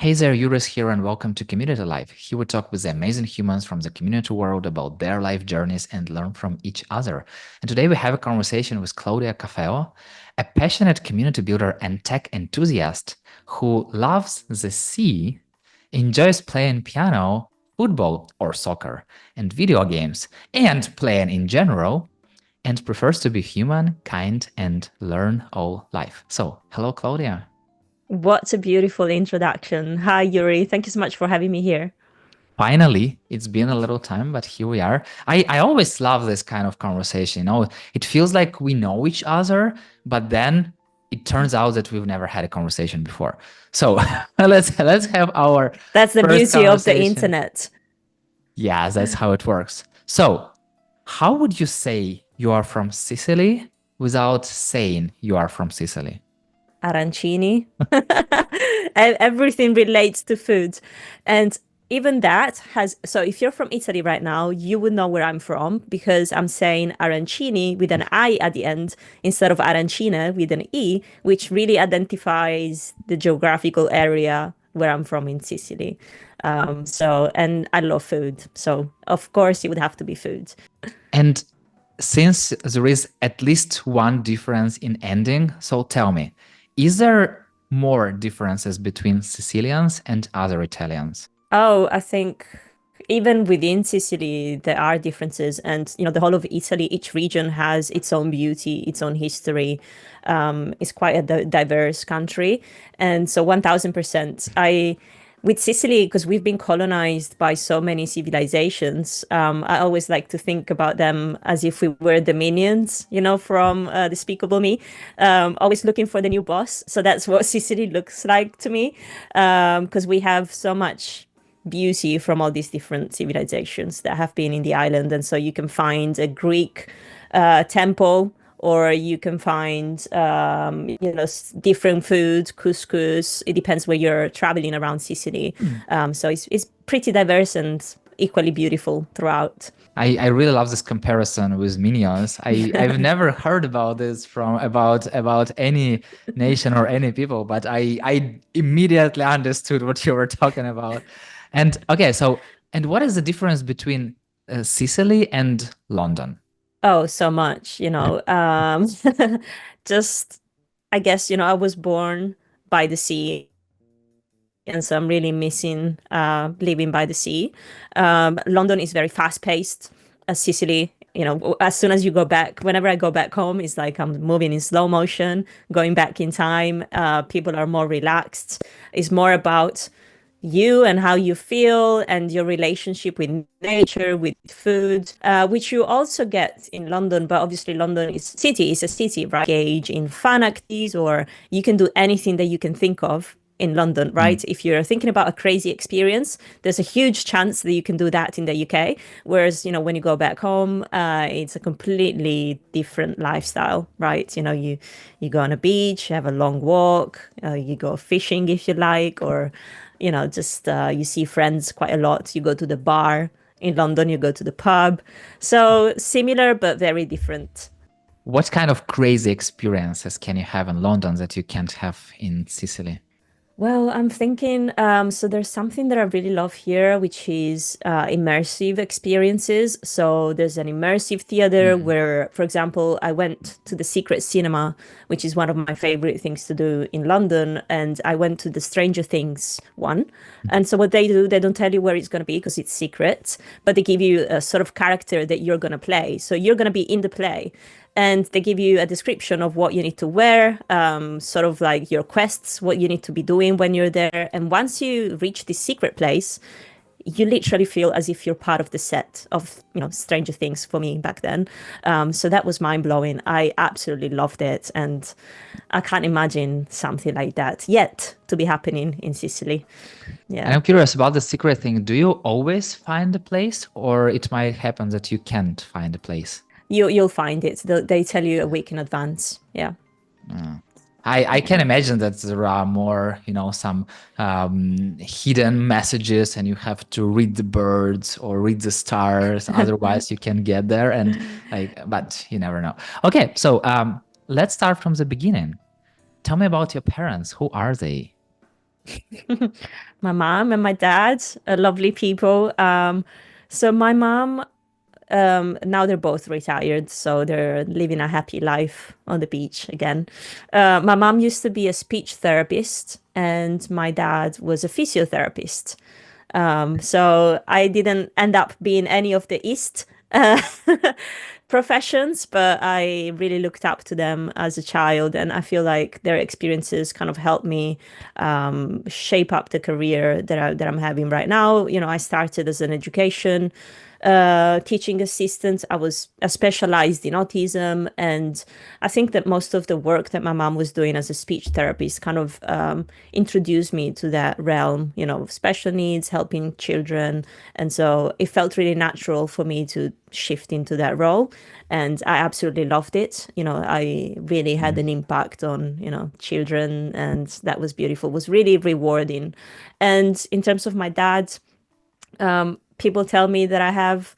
Hey there, Yuris here, and welcome to Community Life. Here we talk with amazing humans from the community world about their life journeys and learn from each other. And today we have a conversation with Claudia Cafeo, a passionate community builder and tech enthusiast who loves the sea, enjoys playing piano, football or soccer, and video games, and playing in general, and prefers to be human, kind, and learn all life. So, hello, Claudia. What a beautiful introduction. Hi, Yuri. Thank you so much for having me here. Finally, it's been a little time, but here we are. I always love this kind of conversation. It feels like we know each other, but then it turns out that we've never had a conversation before. So let's have our That's the first beauty of the conversation. internet. Yeah, that's how it works. So, how would you say you are from Sicily without saying you are from Sicily? Arancini. Everything relates to food. And even that has, so if you're from Italy right now, you would know where I'm from because I'm saying arancini with an I at the end instead of arancina with an E, which really identifies the geographical area where I'm from in Sicily. And I love food. So, of course, it would have to be food. And since there is at least one difference in ending, so tell me, is there more differences between Sicilians and other Italians? Oh, I think even within Sicily, there are differences. And, the whole of Italy, each region has its own beauty, its own history. It's quite a diverse country. And so 1000%, with Sicily, because we've been colonized by so many civilizations, I always like to think about them as if we were the minions, from Despicable Me, always looking for the new boss. So that's what Sicily looks like to me, because we have so much beauty from all these different civilizations that have been in the island. And so you can find a Greek temple, or you can find, different food, couscous. It depends where you're traveling around Sicily. Hmm. So it's pretty diverse and equally beautiful throughout. I really love this comparison with minions. I've never heard about this from about any nation or any people, but I immediately understood what you were talking about. And okay, so and what is the difference between Sicily and London? Oh, so much, just, I guess, I was born by the sea. And so I'm really missing living by the sea. London is very fast paced. Sicily, as soon as you go back, whenever I go back home, it's like I'm moving in slow motion, going back in time. People are more relaxed. It's more about you and how you feel and your relationship with nature, with food, which you also get in London. But obviously, London is a city, right? Engage in fun activities, or you can do anything that you can think of in London, right? Mm. If you're thinking about a crazy experience, there's a huge chance that you can do that in the UK. Whereas, when you go back home, it's a completely different lifestyle, right? You go on a beach, you have a long walk, you go fishing if you like, or just you see friends quite a lot. You go to the bar in London, you go to the pub. So similar but very different. What kind of crazy experiences can you have in London that you can't have in Sicily? Well, I'm thinking, so there's something that I really love here, which is immersive experiences. So there's an immersive theater Mm. where, for example, I went to the Secret Cinema, which is one of my favorite things to do in London. And I went to the Stranger Things one. And so what they do, they don't tell you where it's going to be because it's secret, but they give you a sort of character that you're going to play. So you're going to be in the play, and they give you a description of what you need to wear, sort of like your quests, what you need to be doing when you're there. And once you reach this secret place, you literally feel as if you're part of the set of, Stranger Things for me back then. So that was mind blowing. I absolutely loved it. And I can't imagine something like that yet to be happening in Sicily. And Yeah. I'm curious about the secret thing. Do you always find a place, or it might happen that you can't find a place? You'll find it. They tell you a week in advance. Yeah. Mm. I can imagine that there are more, some hidden messages, and you have to read the birds or read the stars. Otherwise, you can get there, and but you never know. Okay, so let's start from the beginning. Tell me about your parents. Who are they? My mom and my dad are lovely people. So my mom, now they're both retired, so they're living a happy life on the beach again. My mom used to be a speech therapist, and my dad was a physiotherapist. So I didn't end up being any of the East professions, but I really looked up to them as a child, and I feel like their experiences kind of helped me shape up the career that I'm having right now. I started as an education teaching assistant. I specialized in autism, and I think that most of the work that my mom was doing as a speech therapist kind of introduced me to that realm, of special needs, helping children, and so it felt really natural for me to shift into that role, and I absolutely loved it. I really had Mm. an impact on children, and that was beautiful. It was really rewarding. And in terms of my dad, people tell me that I have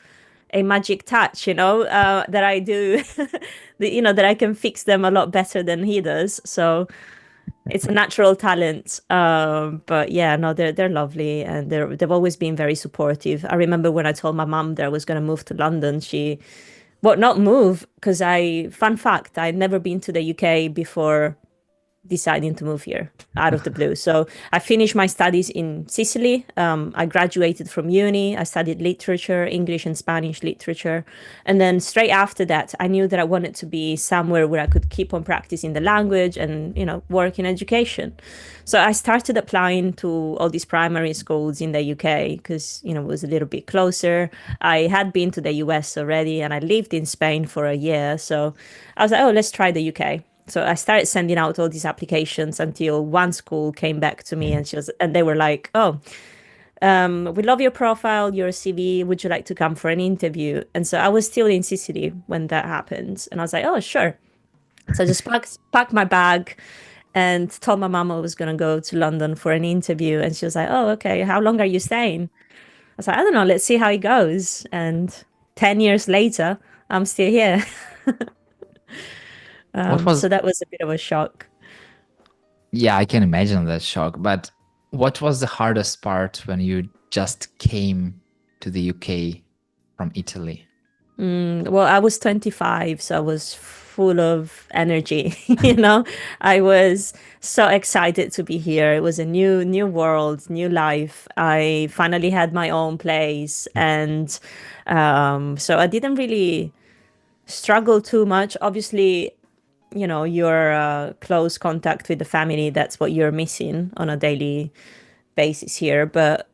a magic touch, that I do, that I can fix them a lot better than he does. So it's a natural talent. But yeah, no, they're lovely, and they've always been very supportive. I remember when I told my mom that I was going to move to London, well, not move, because fun fact, I'd never been to the UK before deciding to move here out of the blue. So I finished my studies in Sicily. I graduated from uni. I studied literature, English and Spanish literature. And then straight after that, I knew that I wanted to be somewhere where I could keep on practicing the language and, work in education. So I started applying to all these primary schools in the UK because, it was a little bit closer. I had been to the US already, and I lived in Spain for a year. So I was like, oh, let's try the UK. So I started sending out all these applications until one school came back to me, and they were like, "Oh, we love your profile, your CV. Would you like to come for an interview?" And so I was still in Sicily when that happened, and I was like, "Oh, sure." So I just packed my bag and told my mom I was gonna go to London for an interview, and she was like, "Oh, okay. How long are you staying?" I was like, "I don't know. Let's see how it goes." And 10 years later, I'm still here. What So was, that was a bit of a shock. yeah, I can imagine that shock, but what was the hardest part when you just came to the UK from Italy? Well, I was 25, so I was full of energy, you know. I was so excited to be here. It was a new world, new life. I finally had my own place, and so I didn't really struggle too much. Obviously, your close contact with the family, that's what you're missing on a daily basis here. But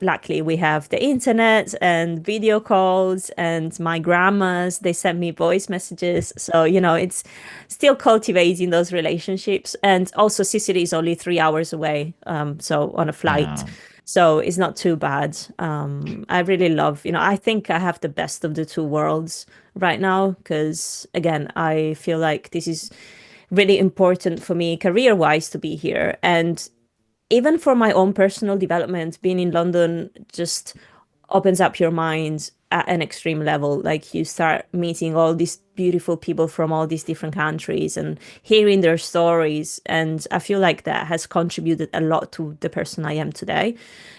luckily we have the internet and video calls, and my grandmas, they send me voice messages, so it's still cultivating those relationships. And also Sicily is only 3 hours away, so on a flight, Yeah. so it's not too bad. I really love, I think I have the best of the two worlds right now, because again, I feel like this is really important for me career wise to be here. And even for my own personal development, being in London just opens up your mind at an extreme level. Like you start meeting all these beautiful people from all these different countries and hearing their stories. And I feel like that has contributed a lot to the person I am today.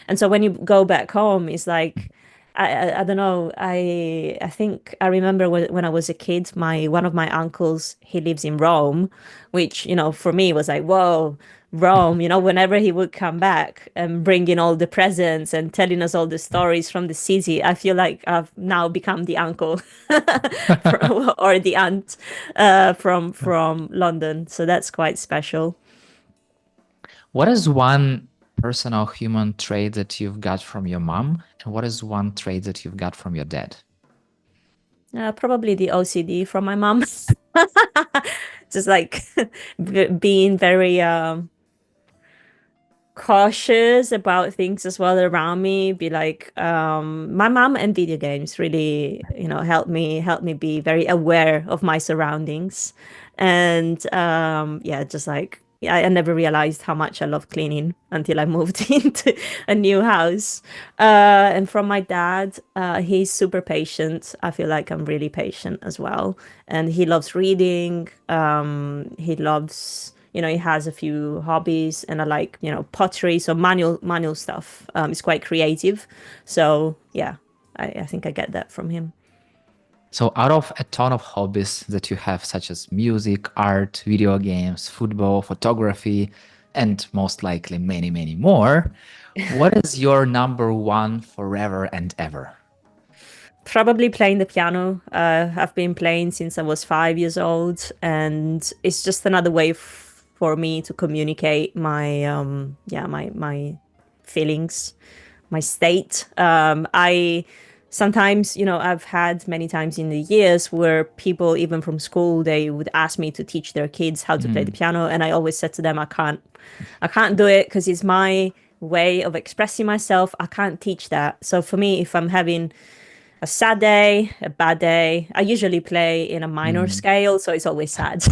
And so when you go back home, it's like, I don't know. I think I remember when I was a kid, my one of my uncles, he lives in Rome, which for me was like, whoa, Rome. Whenever he would come back and bring in all the presents and telling us all the stories from the city, I feel like I've now become the uncle or the aunt from London. So that's quite special. What is one personal human trait that you've got from your mom? And what is one trait that you've got from your dad? Probably the OCD from my mom. Just like being very cautious about things as well around me. Be like, my mom and video games really, help me be very aware of my surroundings. And yeah, just like, yeah, I never realized how much I love cleaning until I moved into a new house. And from my dad, he's super patient. I feel like I'm really patient as well. And he loves reading. He loves it has a few hobbies, and I like, pottery, so manual stuff. It's quite creative. So yeah, I think I get that from him. So, out of a ton of hobbies that you have, such as music, art, video games, football, photography, and most likely many, many more, what is your number one forever and ever? Probably playing the piano. I've been playing since I was 5 years old, and it's just another way for me to communicate my feelings, my state. I sometimes, I've had many times in the years where people, even from school, they would ask me to teach their kids how to play the Mm, piano, and I always said to them, I can't do it because it's my way of expressing myself. I can't teach that. So for me, if I'm having a sad day, a bad day. I usually play in a minor mm. scale, so it's always sad.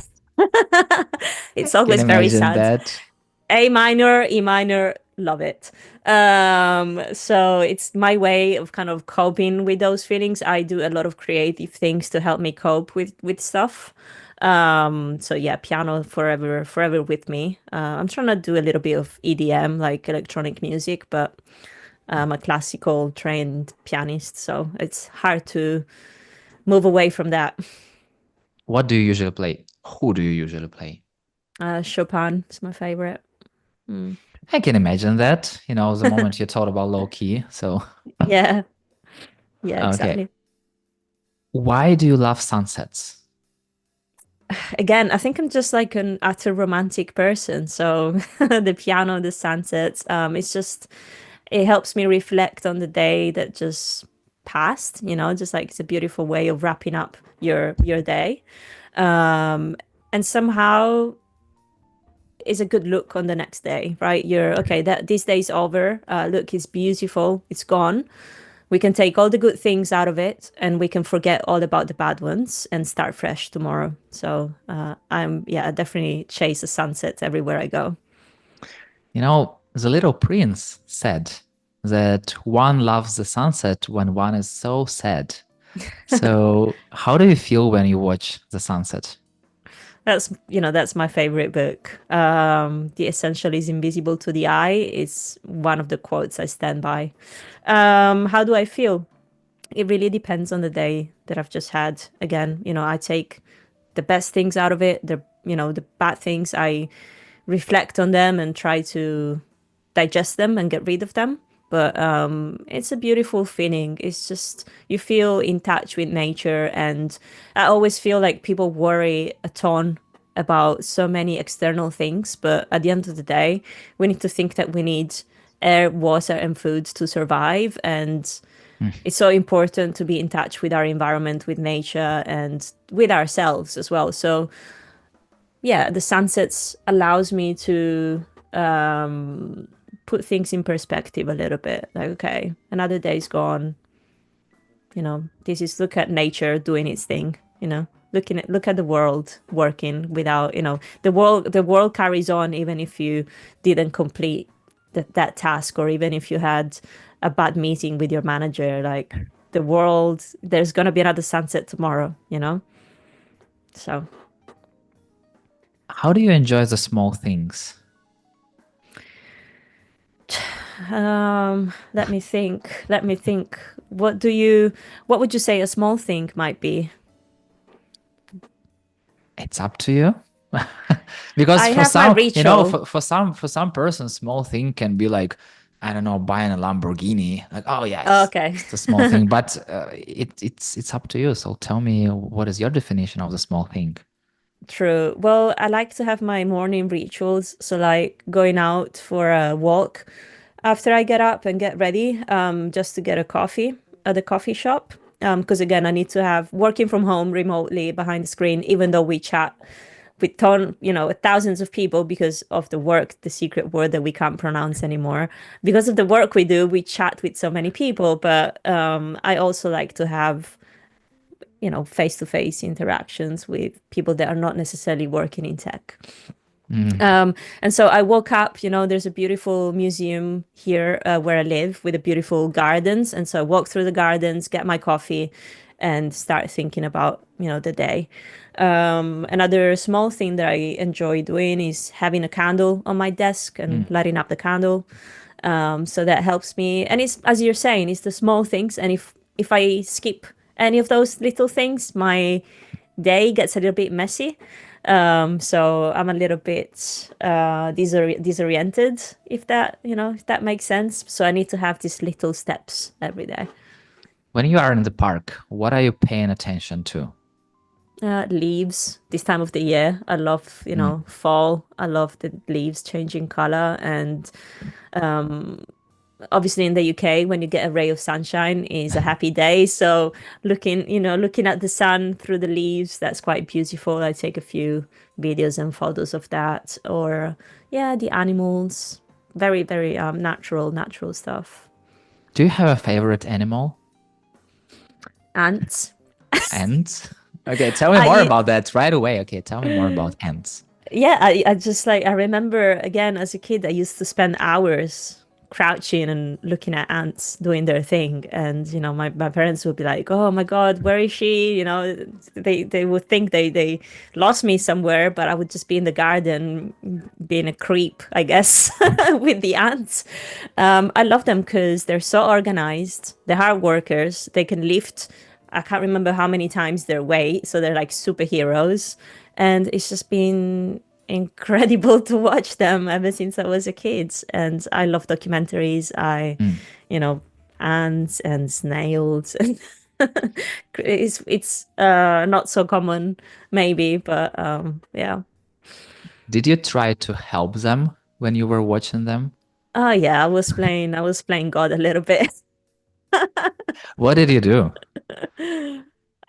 It's Can always very imagine sad. that. A minor, E minor, love it. So it's my way of kind of coping with those feelings. I do a lot of creative things to help me cope with stuff. So yeah, piano forever, forever with me. I'm trying to do a little bit of EDM, like electronic music, but I'm a classical trained pianist, so it's hard to move away from that. What do you usually play? Who do you usually play? Chopin is my favorite. Mm. I can imagine that, the moment you thought about low key. So, Yeah, yeah, okay. exactly. Why do you love sunsets? Again, I think I'm just like an utter romantic person. So the piano, the sunsets, it helps me reflect on the day that just passed. Just like it's a beautiful way of wrapping up your day. And somehow is a good look on the next day, right? You're okay, that this day's over. Look, it's beautiful, it's gone. We can take all the good things out of it, and we can forget all about the bad ones and start fresh tomorrow. So I definitely chase the sunsets everywhere I go. The little prince said that one loves the sunset when one is so sad. So, how do you feel when you watch the sunset? That's my favorite book. The essential is invisible to the eye is one of the quotes I stand by. How do I feel? It really depends on the day that I've just had. Again, I take the best things out of it. The bad things, I reflect on them and try to digest them and get rid of them. But it's a beautiful feeling. It's just you feel in touch with nature, and I always feel like people worry a ton about so many external things, but at the end of the day, we need to think that we need air, water, and food to survive, and Hmm. it's so important to be in touch with our environment, with nature, and with ourselves as well. So yeah, the sunsets allows me to put things in perspective a little bit. Like, okay, another day's gone. This is look at nature doing its thing. Look at the world working without. The world carries on even if you didn't complete that task, or even if you had a bad meeting with your manager. Like the world, there's gonna be another sunset tomorrow. So How do you enjoy the small things? let me think. Let me think. What would you say a small thing might be? It's up to you. Because I for have my some, ritual. for some person, small thing can be like, I don't know, buying a Lamborghini. Like, oh yeah, it's Okay. it's a small thing, but it's up to you. So tell me, what is your definition of the small thing? True. Well, I like to have my morning rituals. So, like going out for a walk after I get up and get ready, just to get a coffee at the coffee shop. Because again, I need to have working from home remotely behind the screen, even though we chat with thousands of people because of the work, the secret word that we can't pronounce anymore. Because of the work we do, we chat with so many people. But I also like to have face-to-face interactions with people that are not necessarily working in tech. Mm. And so I woke up, there's a beautiful museum here where I live with a beautiful gardens. And so I walk through the gardens, get my coffee, and start thinking about, the day. Another small thing that I enjoy doing is having a candle on my desk and Mm. lighting up the candle. So that helps me. And it's, as you're saying, it's the small things. And if I skip any of those little things, my day gets a little bit messy. So I'm a little bit disoriented, if that makes sense. So I need to have these little steps every day. When you are in the park, what are you paying attention to? Leaves this time of the year. I love, Mm. fall. I love the leaves changing color. And obviously in the UK, when you get a ray of sunshine is a happy day. So looking at the sun through the leaves, that's quite beautiful. I take a few videos and photos of that. Or yeah, the animals. Very, very natural stuff. Do you have a favorite animal? Ants. Ants? Okay, tell me more I about that right away. Okay, tell me more about ants. Yeah, I just like, I remember again as a kid, I used to spend hours crouching and looking at ants doing their thing. And, my parents would be like, oh my God, where is she? They would think they lost me somewhere, but I would just be in the garden being a creep, I guess, with the ants. I love them because they're so organized, they're hard workers, they can lift. I can't remember how many times their weight, so they're like superheroes. And it's just been incredible to watch them ever since I was a kid. And I love documentaries. Mm. You know, ants and snails. And it's not so common, maybe, but yeah. Did you try to help them when you were watching them? Oh yeah, I was playing God a little bit. What did you do?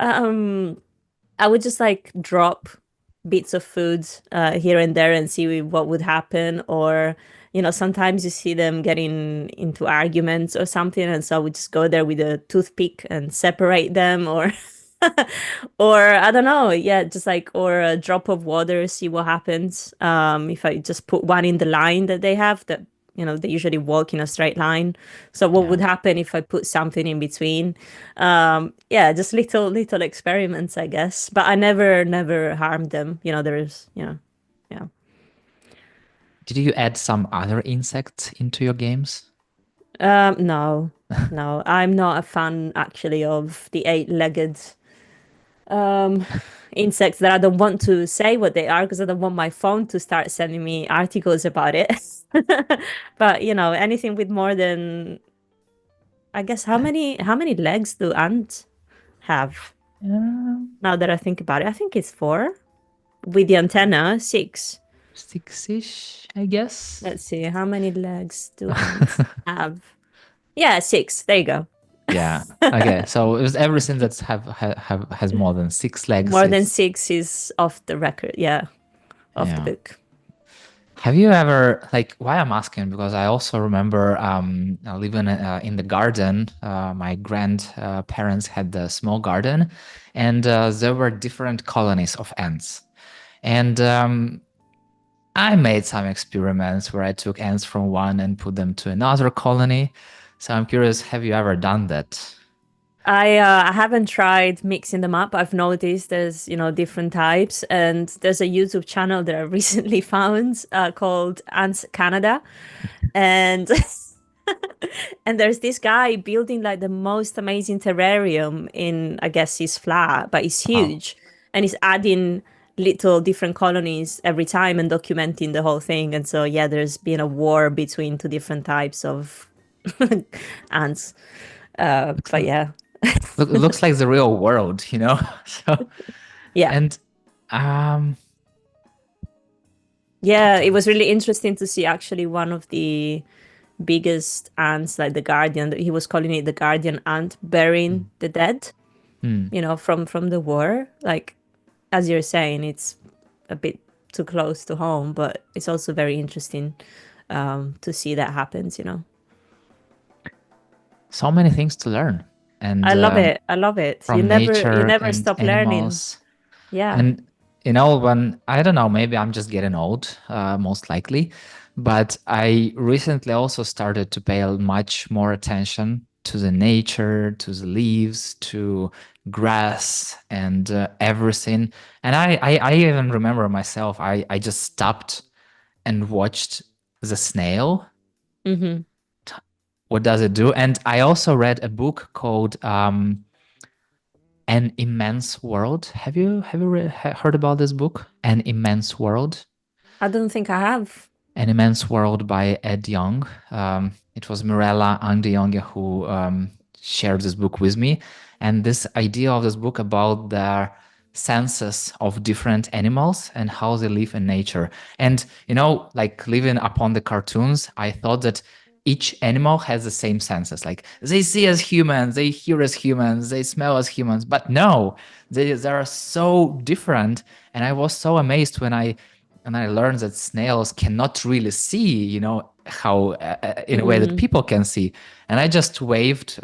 um I would just like drop bits of food here and there and see what would happen. Or, sometimes you see them getting into arguments or something. And so I would just go there with a toothpick and separate them. Or, or I don't know. Yeah, just like, or a drop of water, see what happens. If I just put one in the line that they have, that, they usually walk in a straight line. So what Yeah. would happen if I put something in between? Yeah, just little experiments, I guess. But I never harmed them. Yeah. Did you add some other insects into your games? No, no, I'm not a fan actually of the eight-legged um insects that I don't want to say what they are because I don't want my phone to start sending me articles about it. But anything with more than, I guess, how many legs do ants have? Um, Now that I think about it, I think it's four. With the antenna, six. Six-ish, I guess. Let's see, how many legs do ants have? Yeah, six. There you go. Yeah. Okay. So it was everything that's have has more than six legs. More than It's six is off the record. Yeah, off the yeah. book. Have you ever like why I'm asking because I also remember living in the garden. My grandparents parents had a small garden, and there were different colonies of ants. And I made some experiments where I took ants from one and put them to another colony. So I'm curious, have you ever done that? I haven't tried mixing them up. I've noticed there's, different types, and there's a YouTube channel that I recently found called Ants Canada, and and there's this guy building like the most amazing terrarium in, I guess, his flat, but it's Wow. huge, and he's adding little different colonies every time and documenting the whole thing. And so yeah, there's been a war between two different types of ants. Looks But like, yeah, looks like the real world, you know? So, yeah. and um, Yeah, it okay. was really interesting to see actually one of the biggest ants, like the Guardian. He was calling it the Guardian ant, burying Mm, the dead. mm. From the war. Like, as you're saying, it's a bit too close to home, but it's also very interesting to see that happens. So many things to learn, and I love it. I love it. You from never you nature never and stop learning. animals. Yeah. And when I don't know, maybe I'm just getting old, most likely, but I recently also started to pay much more attention to the nature, to the leaves, to grass and everything. And I even remember myself, I just stopped and watched the snail. Hmm. What does it do? And I also read a book called An Immense World. Have you heard about this book? An Immense World. I don't think I have. An Immense World by Ed Young. It was Mirella Ang de Jonge who shared this book with me. And this idea of this book about the senses of different animals and how they live in nature. And, like living upon the cartoons, I thought that each animal has the same senses. Like they see as humans, they hear as humans, they smell as humans. But no, they are so different. And I was so amazed when I learned that snails cannot really see, how in a way that Mm, people can see. And I just waved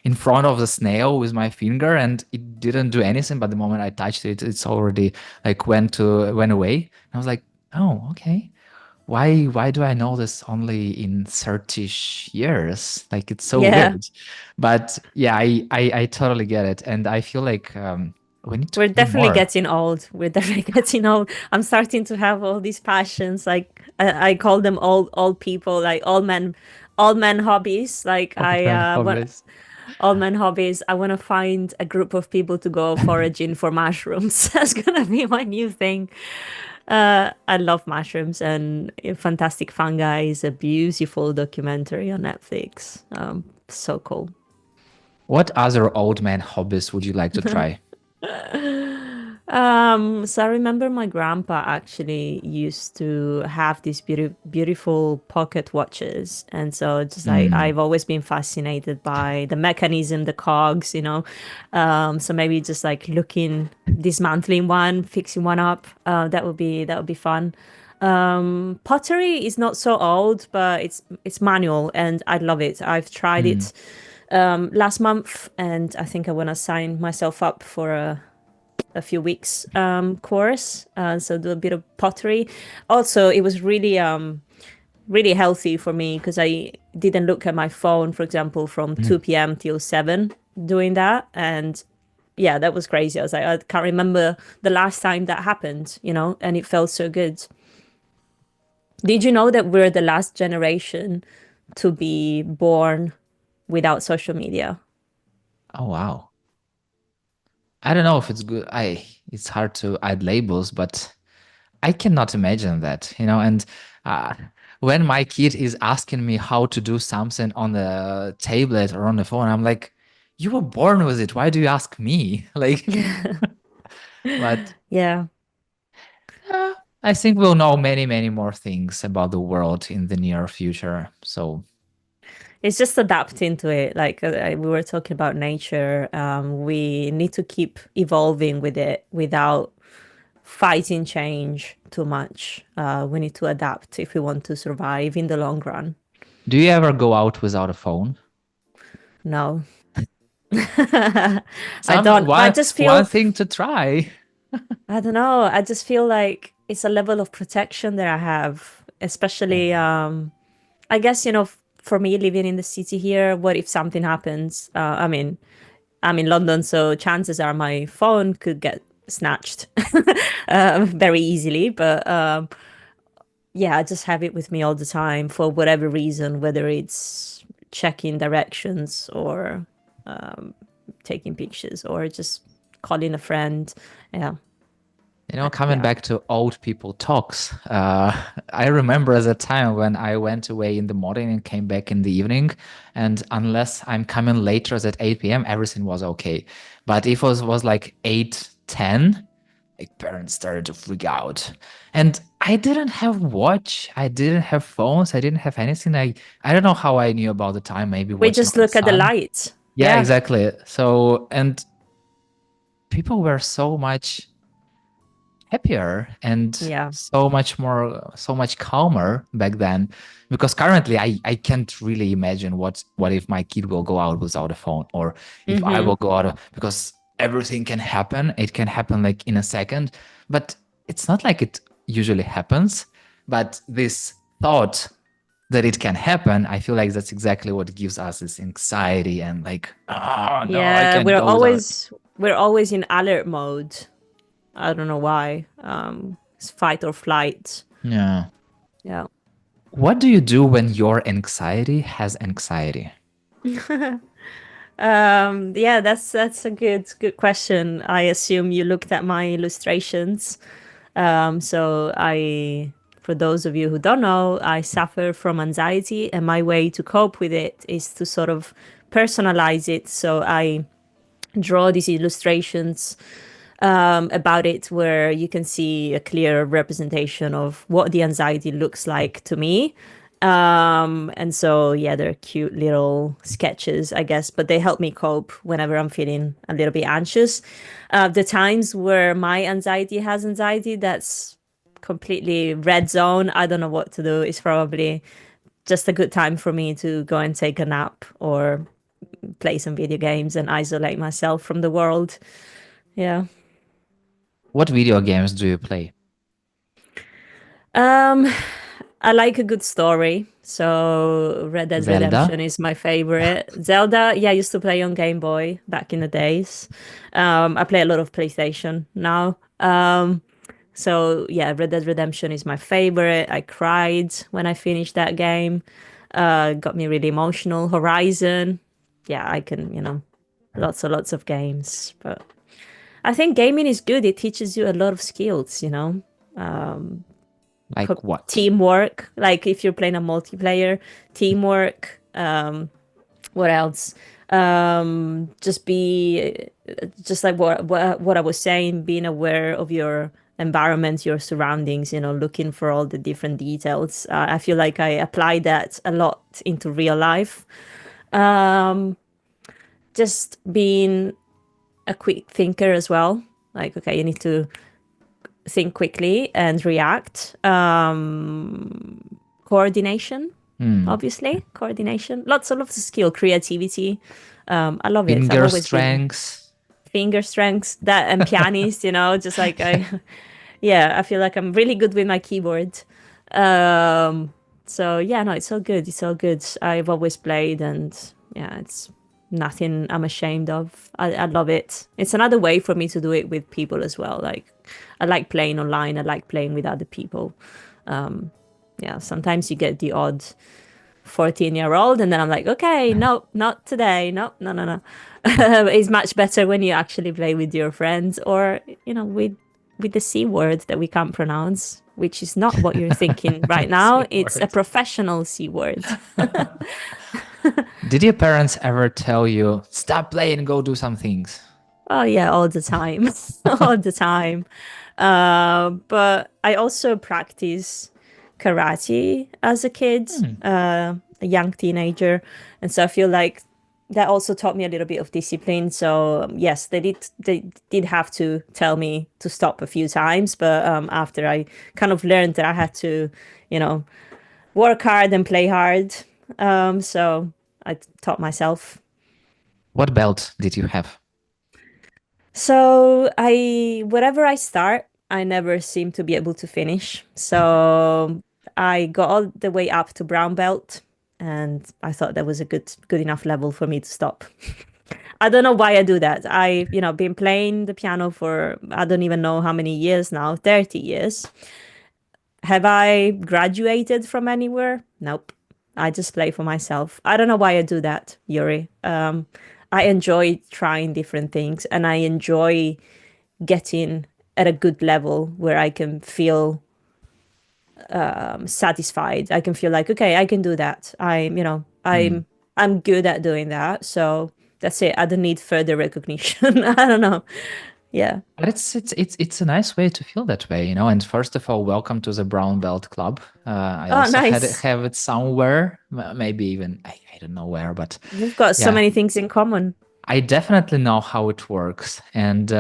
in front of the snail with my finger, and it didn't do anything. But the moment I touched it, it's already like went away. And I was like, oh, okay. Why do I know this only in 30 years? Like it's so yeah. weird. But yeah, I totally get it, and I feel like we need to We're hear definitely more. getting old. We're definitely getting old. I'm starting to have all these passions. Like I call them old people, like all men hobbies. Like I Open want hobbies. all men hobbies. I want to find a group of people to go foraging for mushrooms. That's gonna be my new thing. I love mushrooms, and Fantastic Fungi is a beautiful documentary on Netflix. So cool. What other old man hobbies would you like to try? So I remember my grandpa actually used to have these beautiful pocket watches. And so just like Mm, I've always been fascinated by the mechanism, the cogs, So maybe just like looking, dismantling one, fixing one up. That would be fun. Pottery is not so old, but it's manual and I love it. I've tried mm. it last month, and I think I want to sign myself up for a few weeks course. So do a bit of pottery. Also, it was really healthy for me because I didn't look at my phone, for example, from Mm. 2 p.m. till 7 doing that. And yeah, that was crazy. I was like, I can't remember the last time that happened, and it felt so good. Did you know that we're the last generation to be born without social media? Oh wow. I don't know if it's good. It's hard to add labels, but I cannot imagine that, and uh, when my kid is asking me how to do something on the tablet or on the phone, I'm like, you were born with it. Why do you ask me? Like, but Yeah. uh, I think we'll know many, many more things about the world in the near future. So, It's just adapting to it. Like we were talking about nature, we need to keep evolving with it without fighting change too much. We need to adapt if we want to survive in the long run. do you ever go out without a phone? No, I Some don't. But I one just one feel, thing to try. I don't know. I just feel like it's a level of protection that I have, especially. Mm. I guess for me living in the city here, what if something happens? I mean, I'm in London, so chances are my phone could get snatched very easily. But yeah, I just have it with me all the time for whatever reason, whether it's checking directions or taking pictures or just calling a friend. Yeah, Coming yeah. back to old people talks, I remember at a time when I went away in the morning and came back in the evening, and unless I'm coming later at 8 p.m., everything was okay. But if it was like 8:10, like parents started to freak out. And I didn't have watch, I didn't have phones, I didn't have anything. I don't know how I knew about the time, maybe We watching just on the look at the sun. lights. Yeah, Yeah, exactly. So, and people were happier and yeah. so much calmer back then, because currently I can't really imagine what if my kid will go out without a phone, or if I Mm-hmm. will go out because everything can happen. It can happen like in a second, but it's not like it usually happens. But this thought that it can happen, I feel like that's exactly what gives us this anxiety and like, oh no, I Yeah, can't go without. we're always in alert mode. I don't know why. It's fight or flight. Yeah. Yeah. What do you do when your anxiety has anxiety? Yeah, that's a good question. I assume you looked at my illustrations. So for those of you who don't know, I suffer from anxiety, and my way to cope with it is to sort of personalize it. So I draw these illustrations about it where you can see a clear representation of what the anxiety looks like to me. And so, yeah, they're cute little sketches, I guess, but they help me cope whenever I'm feeling a little bit anxious. The times where my anxiety has anxiety, that's completely red zone. I don't know what to do. It's probably just a good time for me to go and take a nap or play some video games and isolate myself from the world. Yeah. What video games do you play? Um, I like a good story. So Red Dead Redemption Zelda? is my favorite. Zelda, yeah, I used to play on Game Boy back in the days. I play a lot of PlayStation now. So yeah, Red Dead Redemption is my favorite. I cried when I finished that game. Got me really emotional. Horizon, yeah, I can, lots and lots of games. But I think gaming is good. It teaches you a lot of skills. Like what? Teamwork, like if you're playing a multiplayer, teamwork. What else? Just be just like what I was saying, being aware of your environment, your surroundings, looking for all the different details. I feel like I apply that a lot into real life. um just being a quick thinker as well. Like, okay, you need to think quickly and react. Coordination, Hmm. obviously, coordination. Lots of skill, creativity. I love it. I've Finger always been strengths? finger strengths, that and pianist. Just like yeah, I feel like I'm really good with my keyboard. Um, so yeah, no, it's all good. It's all good. I've always played, and yeah, it's nothing I'm ashamed of. I love it. It's another way for me to do it with people as well. Like, I like playing online. I like playing with other people. Yeah, sometimes you get the odd 14-year-old, and then I'm like, okay, no, not today. No, no, no, no. It's much better when you actually play with your friends, or with the C word that we can't pronounce, which is not what you're thinking right now. C It's a word. professional C word. Did your parents ever tell you, stop playing and go do some things? Oh yeah, all the time, all the time. But I also practice karate as a kid, Hmm. a young teenager, and so I feel like that also taught me a little bit of discipline. So yes, they did have to tell me to stop a few times, but after I kind of learned that I had to, you know, work hard and play hard. So I taught myself. What belt did you have? So whatever I start, I never seem to be able to finish. So I got all the way up to brown belt, and I thought that was a good enough level for me to stop. I don't know why I do that. Been playing the piano for I don't even know how many years now, 30 years. Have I graduated from anywhere? Nope. I just play for myself. I don't know why I do that, Yuri. I enjoy trying different things, and I enjoy getting at a good level where I can feel satisfied. I can feel like, okay, I can do that. Hmm. I'm good at doing that. So that's it. I don't need further recognition. I don't know. Yeah. But it's a nice way to feel that way, you know. And first of all, welcome to the Brown Belt Club. I Oh, also nice. have it somewhere, maybe even I don't know where, but We've got so yeah, many things in common. I definitely know how it works. And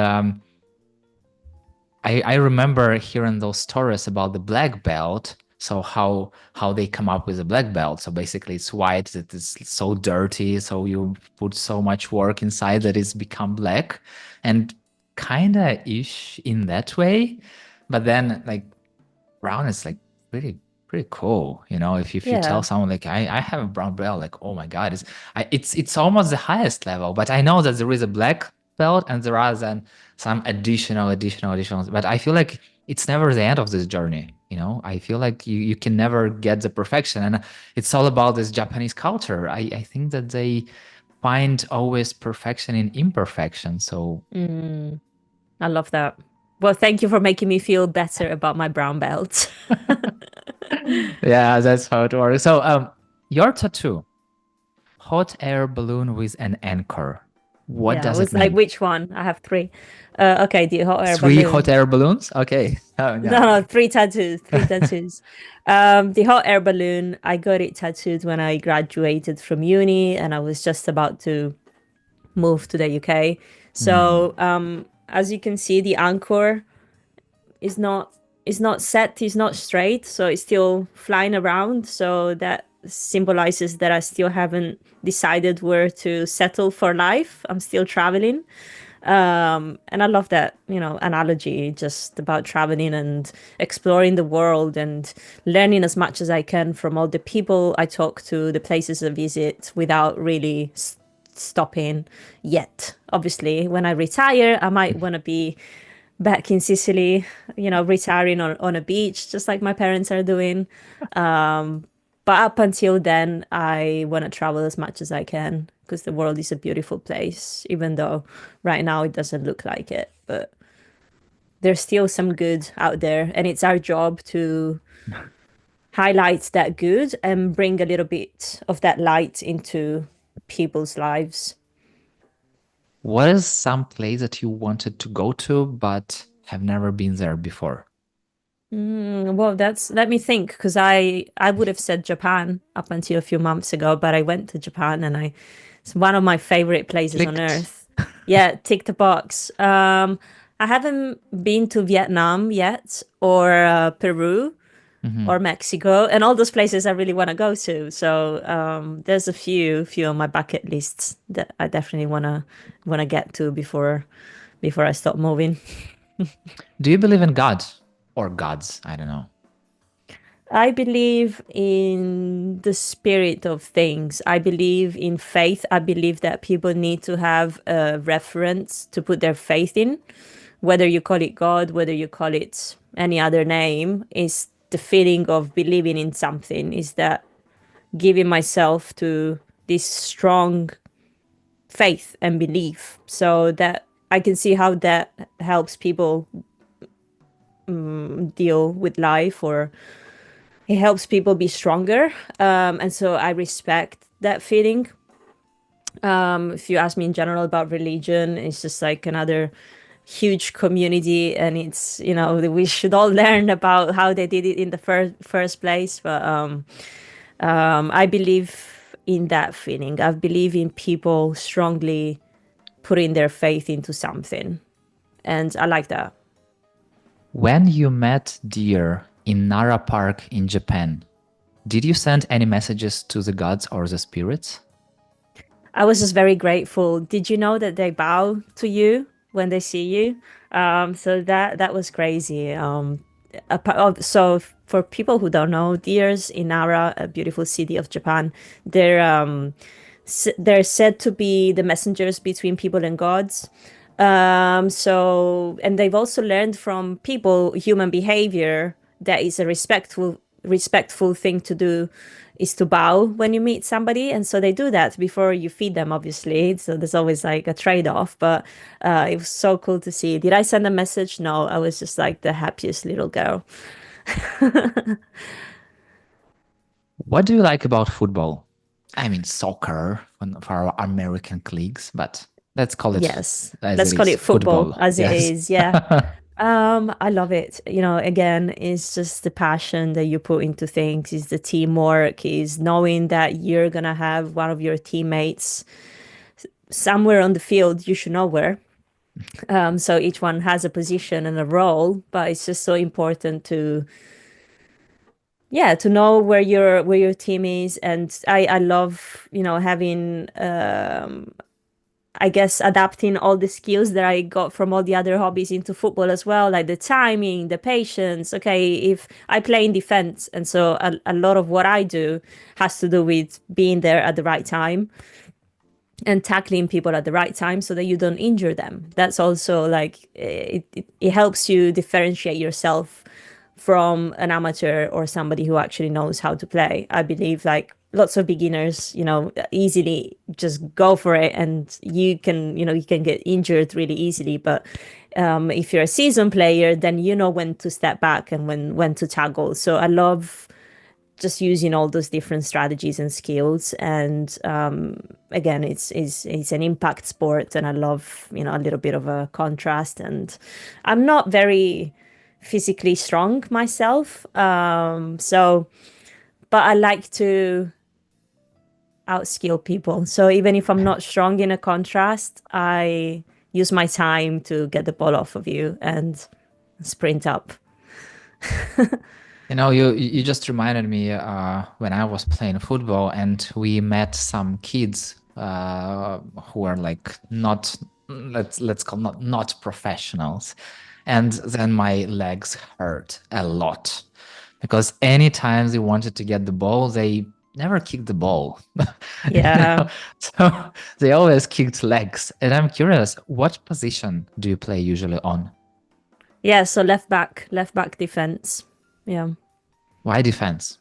I remember hearing those stories about the black belt. So how they come up with a black belt. So basically it's white that is so dirty. So you put so much work inside that it's become black. And kinda ish in that way. But then like brown is like pretty cool. You know, if you tell Yeah. someone like I have a brown belt, like, oh my God, it's almost the highest level. But I know that there is a black belt, and there are then some additional. But I feel like it's never the end of this journey. I feel like you can never get the perfection, and it's all about this Japanese culture. I think that they find always perfection in imperfection. So Mm, I love that. Well, thank you for making me feel better about my brown belt. yeah, that's how it works. So your tattoo, hot air balloon with an anchor. What Yeah, I does it was like, mean? which one? I have three. Okay, the hot air Three hot balloon. air balloons? Okay. Oh No, no. no, three tattoos, three tattoos. The hot air balloon, I got it tattooed when I graduated from uni and I was just about to move to the UK. Hmm. So, as you can see, the anchor is not set, is not straight, so it's still flying around. So that symbolizes that I still haven't decided where to settle for life. I'm still traveling. And I love that, analogy just about traveling and exploring the world and learning as much as I can from all the people I talk to, the places I visit without really stopping yet. Obviously, when I retire, I might want to be back in Sicily, retiring on a beach, just like my parents are doing. But up until then, I want to travel as much as I can because the world is a beautiful place, even though right now it doesn't look like it. But there's still some good out there, and it's our job to highlight that good and bring a little bit of that light into people's lives. What is some place that you wanted to go to but have never been there before? Well, that's let me think because I would have said Japan up until a few months ago, but I went to Japan and I it's one of my favorite places on Clicked. earth. Yeah, tick the box. I haven't been to Vietnam yet, or Peru, Hmm. or Mexico, and all those places I really want to go to. So there's a few on my bucket lists that I definitely wanna get to before I stop moving. Do you believe in God or gods? I don't know. I believe in the spirit of things. I believe in faith. I believe that people need to have a reference to put their faith in. Whether you call it God, whether you call it any other name, is the feeling of believing in something, is that giving myself to this strong faith and belief so that I can see how that helps people deal with life, or it helps people be stronger. And so I respect that feeling. If you ask me in general about religion, it's just like another huge community, and it's we should all learn about how they did it in the first place. But I believe in that feeling. I believe in people strongly putting their faith into something, and I like that. When you met deer in Nara Park in Japan, did you send any messages to the gods or the spirits? I was just very grateful. Did you know that they bow to you when they see you? So that was crazy. So for people who don't know, deers in Nara, a beautiful city of Japan, they're they're said to be the messengers between people and gods. And they've also learned from people human behavior that is a respectful thing to do is to bow when you meet somebody, and so they do that before you feed them, obviously, so there's always like a trade-off. But it was so cool to see. Did I send a message? No, I was just like the happiest little girl. What do you like about football? I mean, soccer for our American colleagues, but let's call it Yes, as let's it call is it football football. as it Yes. is. Yeah. I love it. Again, it's just the passion that you put into things, is the teamwork, is knowing that you're gonna have one of your teammates somewhere on the field. You should know where. So each one has a position and a role, but it's just so important to, yeah, to know where your team is. And I love, having I guess adapting all the skills that I got from all the other hobbies into football as well, like the timing, the patience. Okay, if I play in defense, and so a lot of what I do has to do with being there at the right time. and tackling people at the right time so that you don't injure them. That's also like it helps you differentiate yourself from an amateur or somebody who actually knows how to play. I believe like lots of beginners, easily just go for it, and you can get injured really easily. But if you're a seasoned player, then you know when to step back and when to tackle. So I love just using all those different strategies and skills. And again, it's an impact sport, and I love a little bit of a contrast. And I'm not very physically strong myself, so but I like to outskill people. So even if I'm not strong in a contrast, I use my time to get the ball off of you and sprint up. You just reminded me when I was playing football and we met some kids who are like not let's call not professionals, and then my legs hurt a lot because anytime they wanted to get the ball, they never kicked the ball. Yeah. So they always kicked legs. And I'm curious, what position do you play usually on? Yeah, so left back defense. Yeah. Why defense?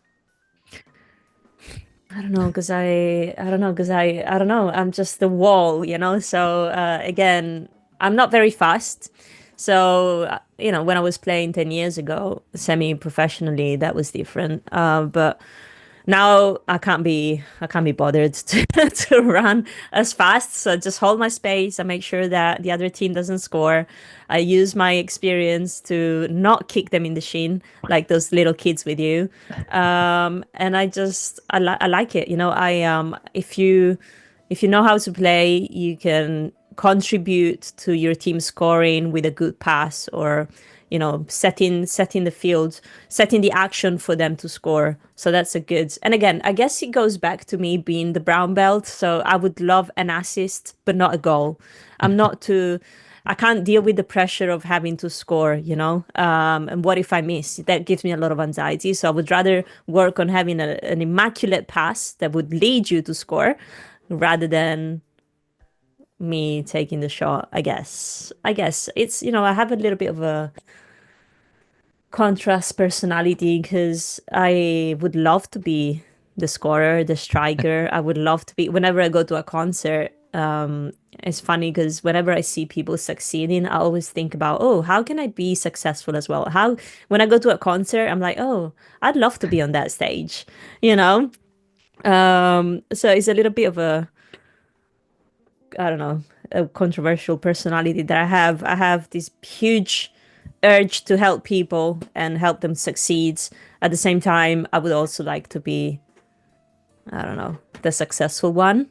I don't know, because I don't know, because I don't know. I'm just the wall, So again, I'm not very fast. So when I was playing 10 years ago, semi-professionally, that was different. But now I can't be bothered to, to run as fast. So I just hold my space. I make sure that the other team doesn't score. I use my experience to not kick them in the shin like those little kids with you. And I like it. If you know how to play, you can contribute to your team scoring with a good pass, or setting the field, setting the action for them to score. So that's a good. And again, I guess it goes back to me being the brown belt. So I would love an assist, but not a goal. I'm not too. I can't deal with the pressure of having to score, And what if I miss? That gives me a lot of anxiety. So I would rather work on having an immaculate pass that would lead you to score rather than me taking the shot. I guess it's, I have a little bit of a contrast personality, because I would love to be the scorer, the striker. I would love to be, whenever I go to a concert. It's funny because whenever I see people succeeding, I always think about, oh, how can I be successful as well? How, when I go to a concert, I'm like, oh, I'd love to be on that stage, you know? So it's a little bit of a, I don't know, a controversial personality that I have. I have this huge urge to help people and help them succeed. At the same time, I would also like to be, I don't know, the successful one.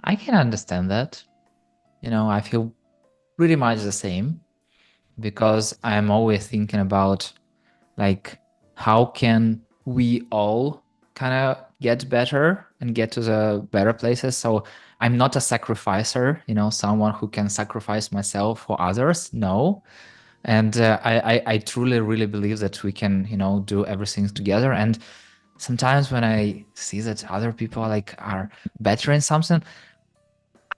I can understand that. I feel pretty much the same because I'm always thinking about like how can we all kind of get better and get to the better places. So I'm not a sacrificer, someone who can sacrifice myself for others. No. And I truly really believe that we can do everything together. And sometimes when I see that other people like are better in something,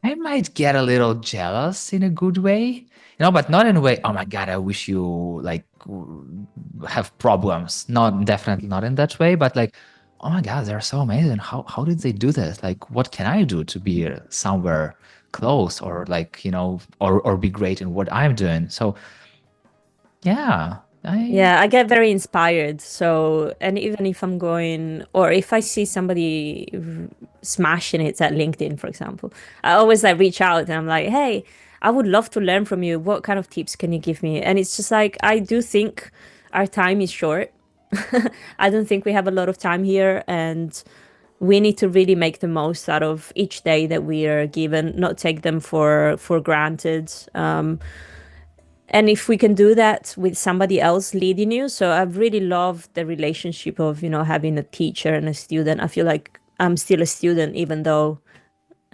I might get a little jealous in a good way, but not in a way, oh my God, I wish you like have problems. Not definitely not in that way, but like, oh my God, they're so amazing. How did they do this? Like, what can I do to be somewhere close or like, or be great in what I'm doing? So yeah, I Yeah, I get very inspired. So, and even if I'm going, or if I see somebody smashing it at LinkedIn, for example, I always like reach out and I'm like, hey, I would love to learn from you. What kind of tips can you give me? And it's just like, I do think our time is short. I don't think we have a lot of time here, and we need to really make the most out of each day that we are given, not take them for granted. And if we can do that with somebody else leading you, so I really love the relationship of having a teacher and a student. I feel like I'm still a student even though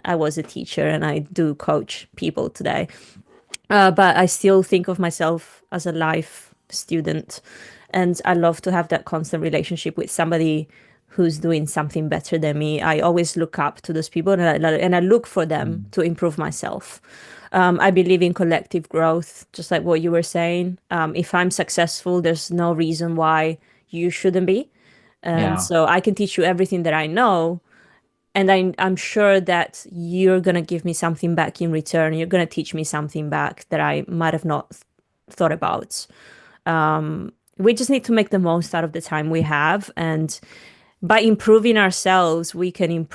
I was a teacher and I do coach people today. But I still think of myself as a life student, and I love to have that constant relationship with somebody who's doing something better than me. I always look up to those people, and I look for them Mm. to improve myself. I believe in collective growth, just like what you were saying. If I'm successful, there's no reason why you shouldn't be. And Yeah. so I can teach you everything that I know. And I'm sure that you're going to give me something back in return. You're going to teach me something back that I might have not thought about. We just need to make the most out of the time we have. And by improving ourselves, we can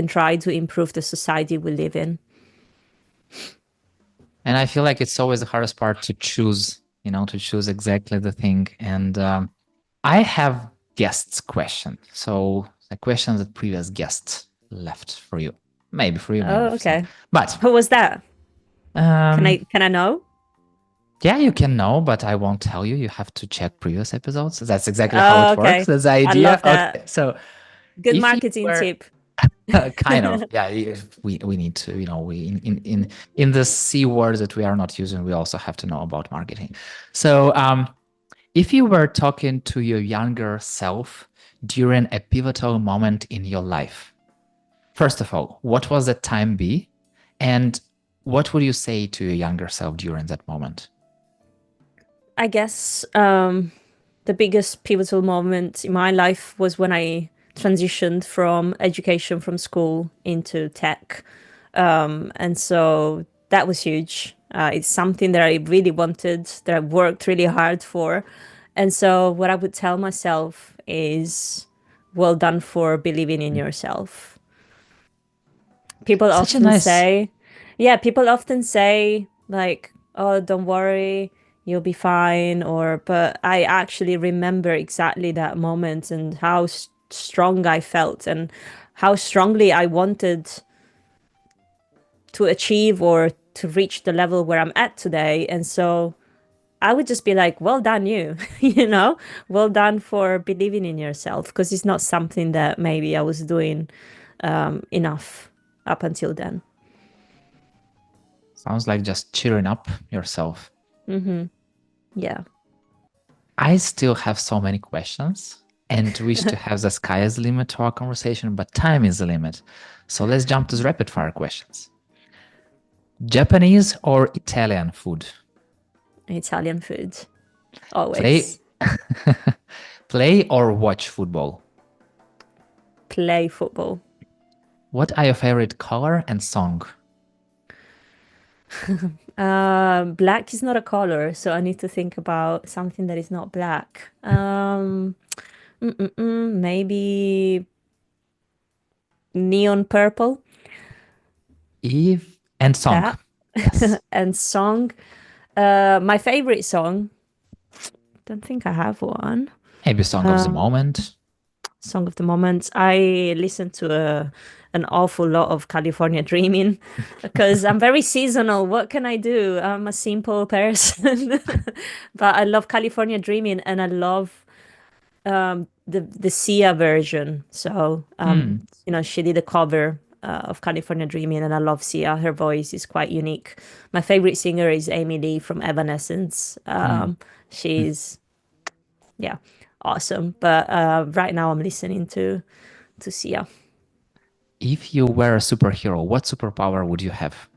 try to improve the society we live in. And I feel like it's always the hardest part to choose, to choose exactly the thing. And I have guests' question. So the questions that previous guests left for you, maybe for you, maybe Oh, for some. okay. But Who was that? um, Can I know? yeah, you can know, but I won't tell you. You have to check previous episodes. That's exactly how Oh, it works. okay. That's the I idea. love that. Okay, so Good if you marketing were tip. kind of, yeah, we need to, we in the c words that we are not using, we also have to know about marketing. So if you were talking to your younger self during a pivotal moment in your life, first of all, what was that time be, and what would you say to your younger self during that moment? I guess the biggest pivotal moment in my life was when I transitioned from education from school into tech. And so that was huge. It's something that I really wanted, that I worked really hard for. And so what I would tell myself is, well done for believing in yourself. People Such a often nice. say, yeah, people often say, like, oh, don't worry, you'll be fine. But I actually remember exactly that moment and how strong I felt and how strongly I wanted to achieve or to reach the level where I'm at today. And so I would just be like, well done, you, well done for believing in yourself, because it's not something that maybe I was doing enough up until then. Sounds like just cheering up yourself. Yeah. I still have so many questions and wish to have the sky as the limit to our conversation, but time is the limit. So let's jump to the rapid fire questions. Japanese or Italian food? Italian food, Play always. play or watch football? Play football. What are your favorite color and song? Black is not a color, so I need to think about something that is not black. Maybe neon purple. Eve and song. That. Yes. And song. My favorite song. Don't think I have one. Maybe song of the moment. Song of the moment. I listen to an awful lot of California Dreaming because I'm very seasonal. What can I do? I'm a simple person, but I love California Dreaming and I love the Sia version. So she did a cover of California Dreaming, and I love Sia. Her voice is quite unique. My favorite singer is Amy Lee from Evanescence. She's yeah, awesome. But right now I'm listening to Sia. If you were a superhero, what superpower would you have?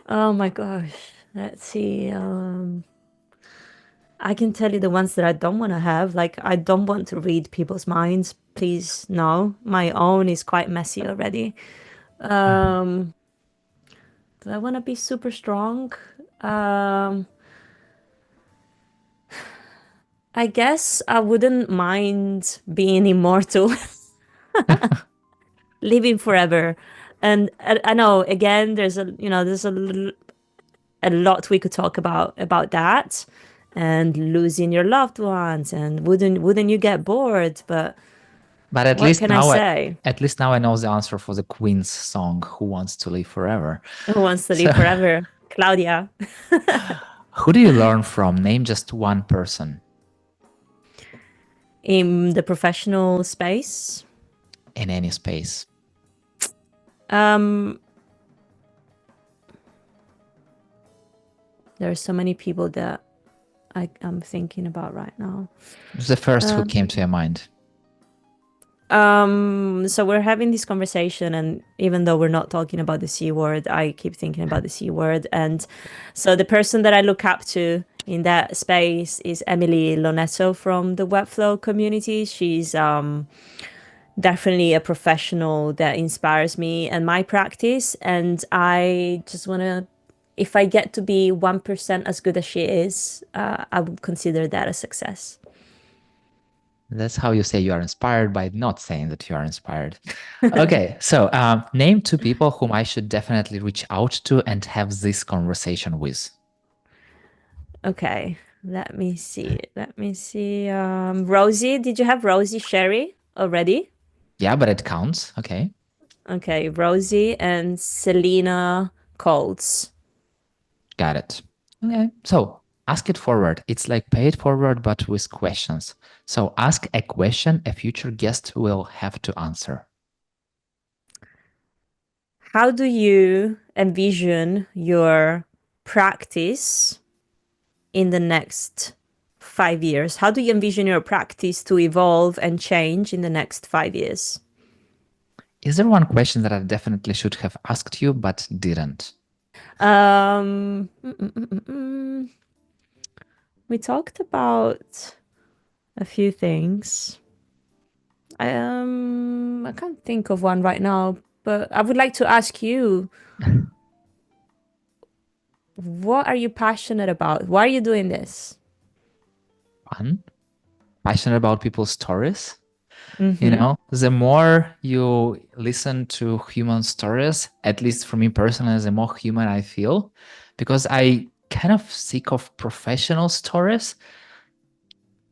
Oh my gosh. Let's see. I can tell you the ones that I don't want to have. Like, I don't want to read people's minds. Please, no. My own is quite messy already. Do I want to be super strong? Um, I guess I wouldn't mind being immortal, living forever. And I know, again, a lot we could talk about that, and losing your loved ones, and wouldn't you get bored? But But what can I say? at least now I know the answer for the Queen's song "Who Wants to Live Forever." Who wants to So, live forever? Claudia. who do you learn from? Name just one person In the professional space, in any space. um, there are so many people that I'm thinking about right now. Who's the first who came Um, to your mind? so we're having this conversation, and even though we're not talking about the C word, I keep thinking about the C word. And so the person that I look up to in that space is Emily Lonetto from the Webflow community. She's definitely a professional that inspires me and my practice. And I just want to, if I get to be 1% as good as she is, I would consider that a success. That's how you say you are inspired by not saying that you are inspired. Okay, so name two people whom I should definitely reach out to and have this conversation with. Okay, let me see. Let me see. Rosie, did you have Rosie Sherry already? Yeah, but it counts. Okay, Okay, Rosie and Selena Colts. got it. Okay, so ask it forward. It's like pay it forward, but with questions. So ask a question a future guest will have to answer. How do you envision your practice in the next 5 years? How do you envision your practice to evolve and change in the next 5 years? Is there one question that I definitely should have asked you but didn't? Um, mm, mm, mm, mm, mm. We talked about a few things. I can't think of one right now, but I would like to ask you, what are you passionate about? Why are you doing this? One, passionate about people's stories. You Mm-hmm. know, the more you listen to human stories, at least for me personally, the more human I feel, because I kind of sick of professional stories.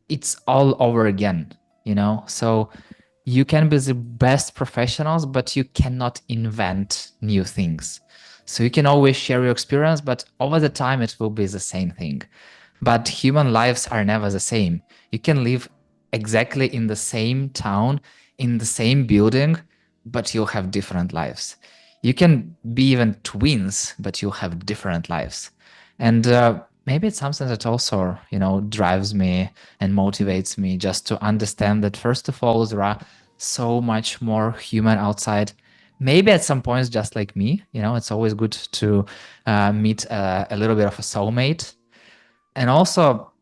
It's all over again, you know? So you can be the best professionals, but you cannot invent new things. So you can always share your experience, but over the time, it will be the same thing. But human lives are never the same. You can live exactly in the same town, in the same building, but you'll have different lives. You can be even twins, but you'll have different lives. And maybe it's something that also, drives me and motivates me just to understand that, first of all, there are so much more human outside. Maybe at some points, just like me, it's always good to meet a little bit of a soulmate. And also,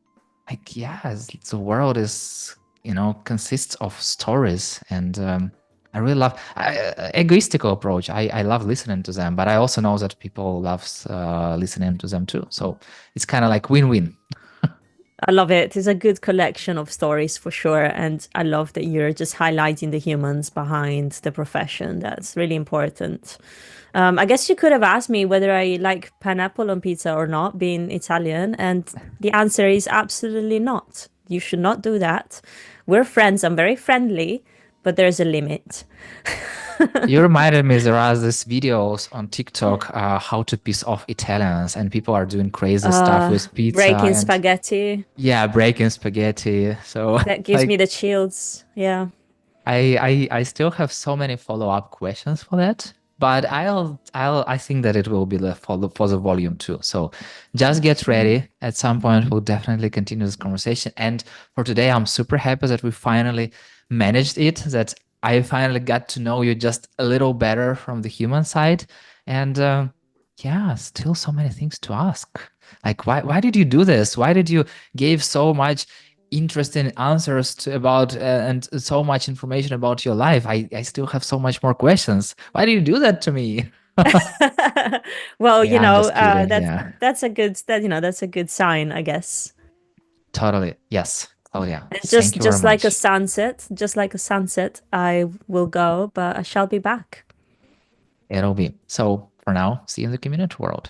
like, yeah, the world is, consists of stories. And I really love egoistical approach. I love listening to them, but I also know that people love listening to them too. So it's kind of like win-win. I love it. It's a good collection of stories for sure. And I love that you're just highlighting the humans behind the profession. That's really important. I guess you could have asked me whether I like pineapple on pizza or not, being Italian. And the answer is absolutely not. You should not do that. We're friends. I'm very friendly, but there's a limit. You reminded me there are these videos on TikTok how to piss off Italians, and people are doing crazy stuff with pizza Breaking and spaghetti. yeah, breaking spaghetti. So That gives like me the chills. Yeah. I still have so many follow-up questions for that, but I think that it will be the follow for the volume too. So just get ready. At some point, we'll definitely continue this conversation. And for today, I'm super happy that we finally managed it, that I finally got to know you just a little better from the human side. And yeah, still so many things to ask. Like why did you do this? Why did you give so much interesting answers to about and so much information about your life? I still have so much more questions. Why do you do that to me? Well, Yeah, I'm just kidding. Yeah, that's a good that's a good sign, I guess. totally. Yes. Oh yeah. And Thank you very much. just like a sunset, I will go, but I shall be back. It'll be. So for now, see you in the community world.